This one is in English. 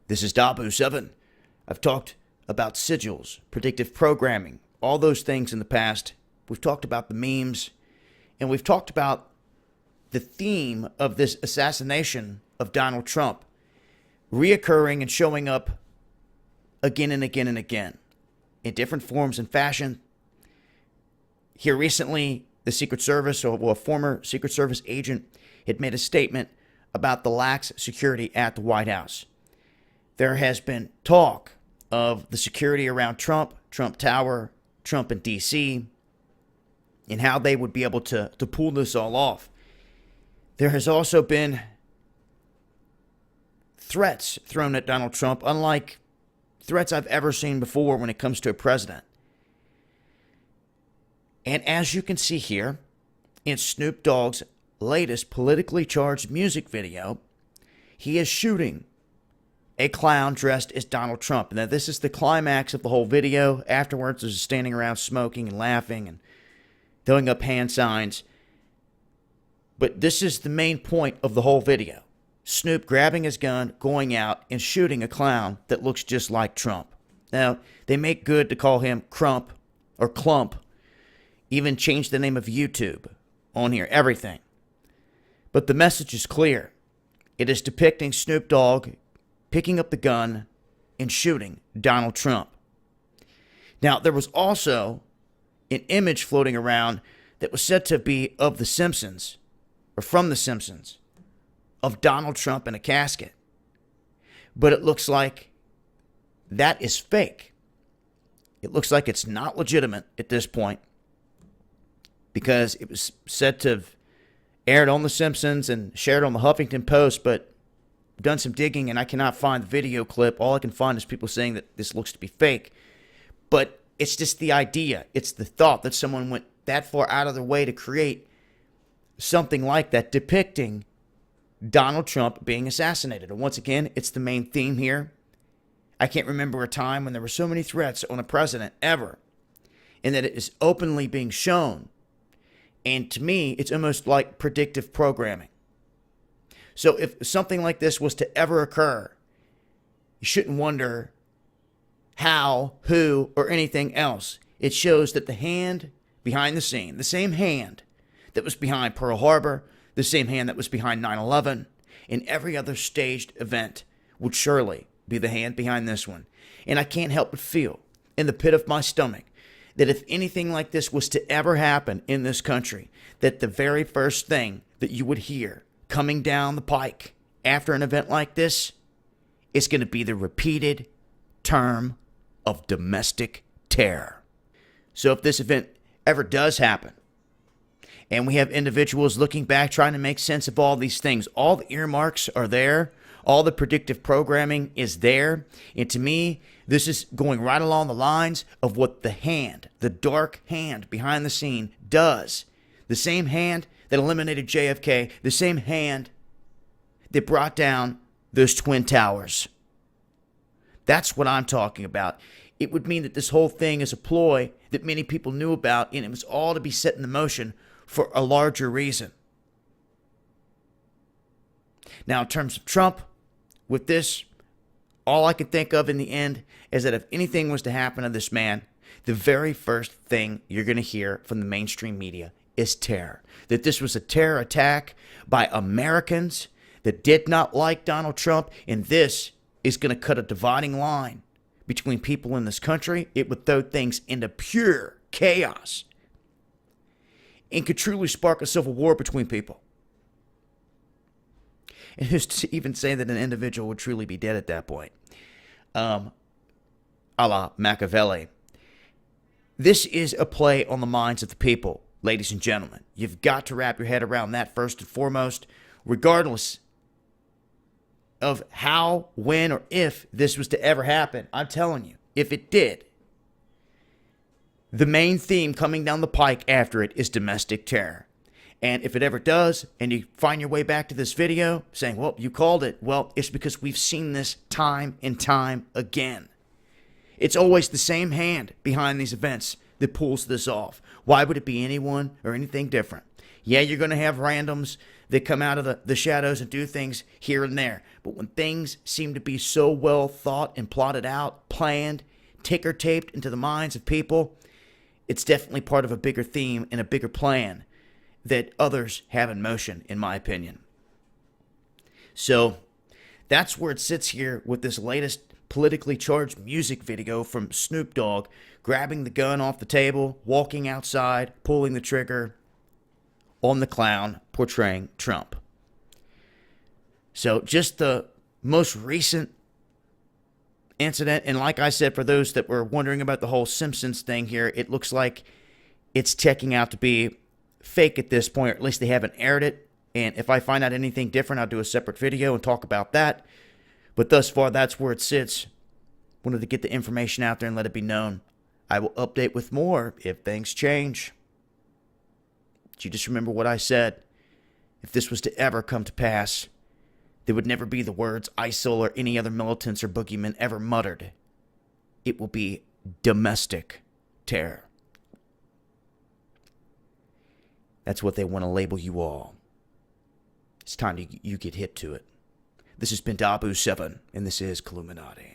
This is Dabu7. I've talked about sigils, predictive programming, all those things in the past. We've talked about the memes, and we've talked about the theme of this assassination of Donald Trump reoccurring and showing up again and again and again in different forms and fashion. Here recently, the Secret Service, or a former Secret Service agent, had made a statement about the lax security at the White House. There has been talk of the security around Trump, Trump Tower, Trump in D.C., and how they would be able to pull this all off. There has also been threats thrown at Donald Trump, unlike threats I've ever seen before when it comes to a president. And as you can see here, in Snoop Dogg's latest politically charged music video, he is shooting a clown dressed as Donald Trump. Now, this is the climax of the whole video. Afterwards, there's standing around smoking and laughing and throwing up hand signs. But this is the main point of the whole video. Snoop grabbing his gun, going out, and shooting a clown that looks just like Trump. Now, they make good to call him Crump or Klump. Even change the name of YouTube on here, everything. But the message is clear. It is depicting Snoop Dogg picking up the gun and shooting Donald Trump. Now, there was also an image floating around that was said to be of The Simpsons, or from The Simpsons, of Donald Trump in a casket. But it looks like that is fake. It looks like it's not legitimate at this point, because it was said to have aired on The Simpsons and shared on the Huffington Post, but I've done some digging and I cannot find the video clip. All I can find is people saying that this looks to be fake. But it's just the idea. It's the thought that someone went that far out of their way to create something like that depicting Donald Trump being assassinated. And once again, it's the main theme here. I can't remember a time when there were so many threats on a president ever, and that it is openly being shown. And to me, it's almost like predictive programming. So if something like this was to ever occur, you shouldn't wonder how, who, or anything else. It shows that the hand behind the scene, the same hand that was behind Pearl Harbor, the same hand that was behind 9/11, and every other staged event, would surely be the hand behind this one. And I can't help but feel in the pit of my stomach that if anything like this was to ever happen in this country, that the very first thing that you would hear coming down the pike after an event like this is going to be the repeated term of domestic terror. So if this event ever does happen, and we have individuals looking back trying to make sense of all these things, all the earmarks are there, all the predictive programming is there, and to me, this is going right along the lines of what the hand, the dark hand behind the scene does. The same hand that eliminated JFK, the same hand that brought down those Twin Towers. That's what I'm talking about. It would mean that this whole thing is a ploy that many people knew about, and it was all to be set in motion for a larger reason. Now, in terms of Trump, with this, all I can think of in the end is that if anything was to happen to this man, the very first thing you're going to hear from the mainstream media is terror. That this was a terror attack by Americans that did not like Donald Trump, and this is going to cut a dividing line between people in this country. It would throw things into pure chaos and could truly spark a civil war between people. And who's to even say that an individual would truly be dead at that point? A la Machiavelli. This is a play on the minds of the people, ladies and gentlemen. You've got to wrap your head around that first and foremost, regardless of how, when, or if this was to ever happen. I'm telling you, if it did, the main theme coming down the pike after it is domestic terror. And if it ever does, and you find your way back to this video saying, well, you called it, well, it's because we've seen this time and time again. It's always the same hand behind these events that pulls this off. Why would it be anyone or anything different? Yeah, you're going to have randoms that come out of the shadows and do things here and there. But when things seem to be so well thought and plotted out, planned, ticker taped into the minds of people, it's definitely part of a bigger theme and a bigger plan that others have in motion, in my opinion. So that's where it sits here with this latest politically charged music video from Snoop Dogg, grabbing the gun off the table, walking outside, pulling the trigger on the clown portraying Trump. So just the most recent incident, and like I said, for those that were wondering about the whole Simpsons thing here, it looks like it's checking out to be fake at this point, or at least they haven't aired it. And if I find out anything different, I'll do a separate video and talk about that. But thus far, that's where it sits. Wanted to get the information out there and let it be known. I will update with more if things change. But you just remember what I said. If this was to ever come to pass, there would never be the words ISIL or any other militants or boogeymen ever muttered. It will be domestic terror. That's what they want to label you all. It's time you get hip to it. This has been Dabu7, and this is Clown-in-Chief.